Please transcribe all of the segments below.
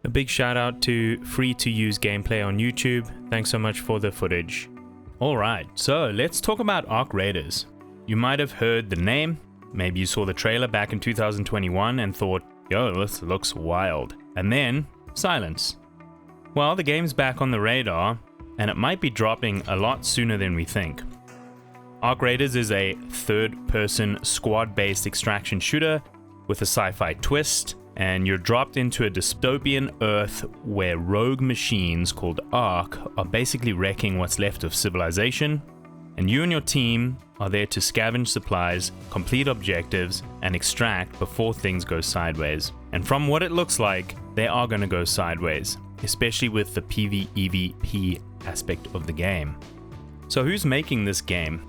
A big shout out to free to use gameplay on YouTube. Thanks so much for the footage. Alright, so let's talk about Arc Raiders. You might have heard the name, maybe you saw the trailer back in 2021 and thought, yo, this looks wild. And then, silence. Well, the game's back on the radar, and it might be dropping a lot sooner than we think. Arc Raiders is a third-person squad-based extraction shooter with a sci-fi twist, and you're dropped into a dystopian Earth where rogue machines called Arc are basically wrecking what's left of civilization, and you and your team are there to scavenge supplies, complete objectives, and extract before things go sideways. And from what it looks like, they are going to go sideways, especially with the PvEVP aspect of the game. So who's making this game?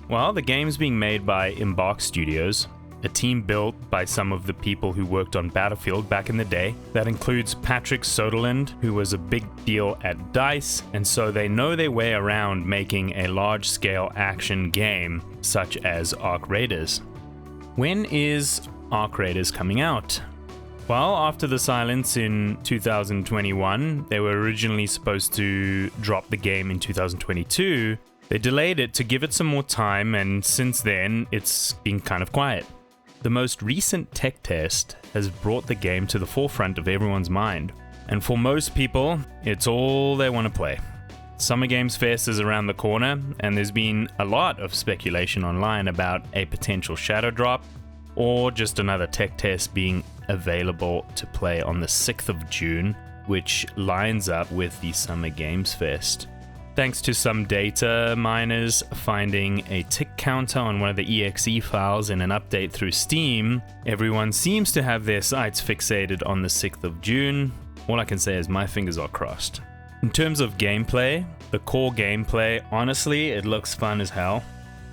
Well, the game's being made by Embark Studios, a team built by some of the people who worked on Battlefield back in the day. That includes Patrick Soderlund, who was a big deal at DICE, and so they know their way around making a large-scale action game such as Arc Raiders. When is Arc Raiders coming out? Well, after the silence in 2021, they were originally supposed to drop the game in 2022. They delayed it to give it some more time, and since then, it's been kind of quiet. The most recent tech test has brought the game to the forefront of everyone's mind, and for most people, it's all they want to play. Summer Games Fest is around the corner, and there's been a lot of speculation online about a potential shadow drop, or just another tech test being available to play on the 6th of June, which lines up with the Summer Games Fest. Thanks to some data miners finding a tick counter on one of the exe files in an update through Steam, everyone seems to have their sights fixated on the 6th of June. All I can say is my fingers are crossed. In terms of gameplay, the core gameplay, honestly, it looks fun as hell.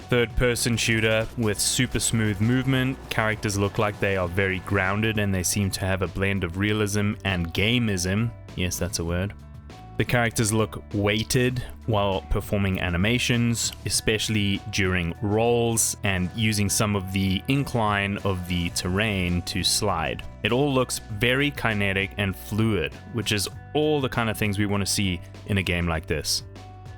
Third-person shooter with super smooth movement. Characters look like they are very grounded and they seem to have a blend of realism and gameism. Yes, that's a word. The characters look weighted while performing animations, especially during rolls and using some of the incline of the terrain to slide. It all looks very kinetic and fluid, which is all the kind of things we want to see in a game like this.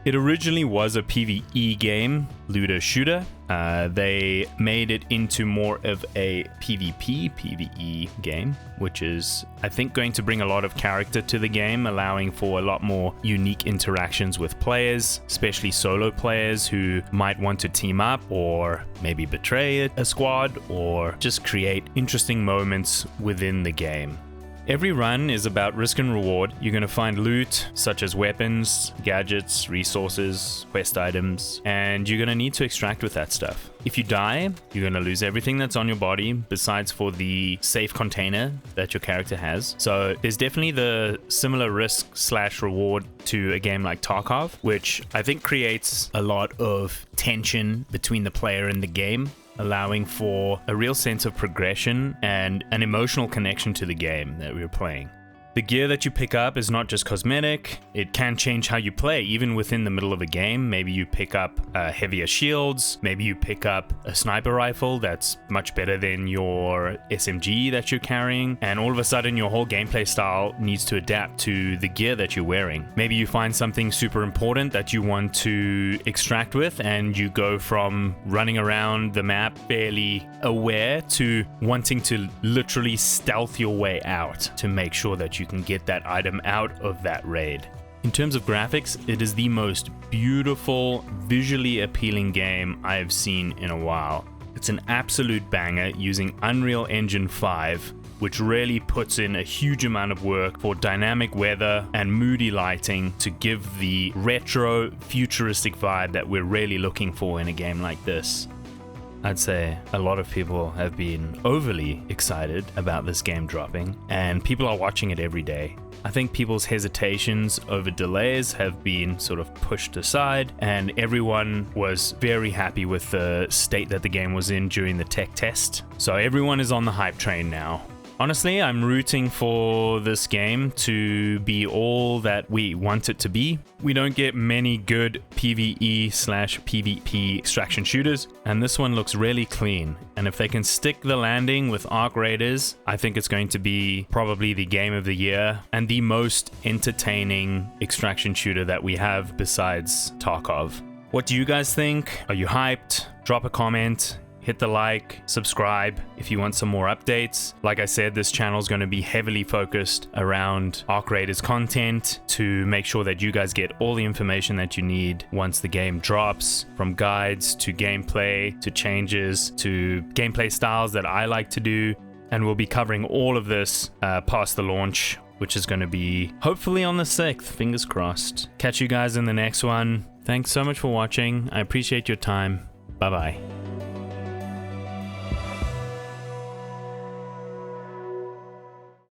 It originally was a PvE game, looter shooter. They made it into more of a PvE game, which is, I think, going to bring a lot of character to the game, allowing for a lot more unique interactions with players, especially solo players who might want to team up or maybe betray a squad or just create interesting moments within the game. Every run is about risk and reward. You're going to find loot, such as weapons, gadgets, resources, quest items, and you're going to need to extract with that stuff. If you die, you're going to lose everything that's on your body, besides for the safe container that your character has. So there's definitely the similar risk/reward to a game like Tarkov, which I think creates a lot of tension between the player and the game, allowing for a real sense of progression and an emotional connection to the game that we're playing. The gear that you pick up is not just cosmetic, it can change how you play even within the middle of a game. Maybe you pick up heavier shields, maybe you pick up a sniper rifle that's much better than your SMG that you're carrying, and all of a sudden your whole gameplay style needs to adapt to the gear that you're wearing. Maybe you find something super important that you want to extract with, and you go from running around the map fairly aware to wanting to literally stealth your way out to make sure that you can get that item out of that raid. In terms of graphics, it is the most beautiful, visually appealing game I have seen in a while. It's an absolute banger using Unreal Engine 5, which really puts in a huge amount of work for dynamic weather and moody lighting to give the retro, futuristic vibe that we're really looking for in a game like this. I'd say a lot of people have been overly excited about this game dropping, and people are watching it every day. I think people's hesitations over delays have been sort of pushed aside, and everyone was very happy with the state that the game was in during the tech test. So everyone is on the hype train now. Honestly, I'm rooting for this game to be all that we want it to be. We don't get many good PvE/PvP extraction shooters, and this one looks really clean. And if they can stick the landing with Arc Raiders, I think it's going to be probably the game of the year and the most entertaining extraction shooter that we have besides Tarkov. What do you guys think? Are you hyped? Drop a comment. Hit the like, subscribe if you want some more updates. Like I said, this channel is going to be heavily focused around Arc Raiders content to make sure that you guys get all the information that you need once the game drops, from guides to gameplay to changes to gameplay styles that I like to do. And we'll be covering all of this past the launch, which is going to be hopefully on the 6th, fingers crossed. Catch you guys in the next one. Thanks so much for watching. I appreciate your time. Bye-bye.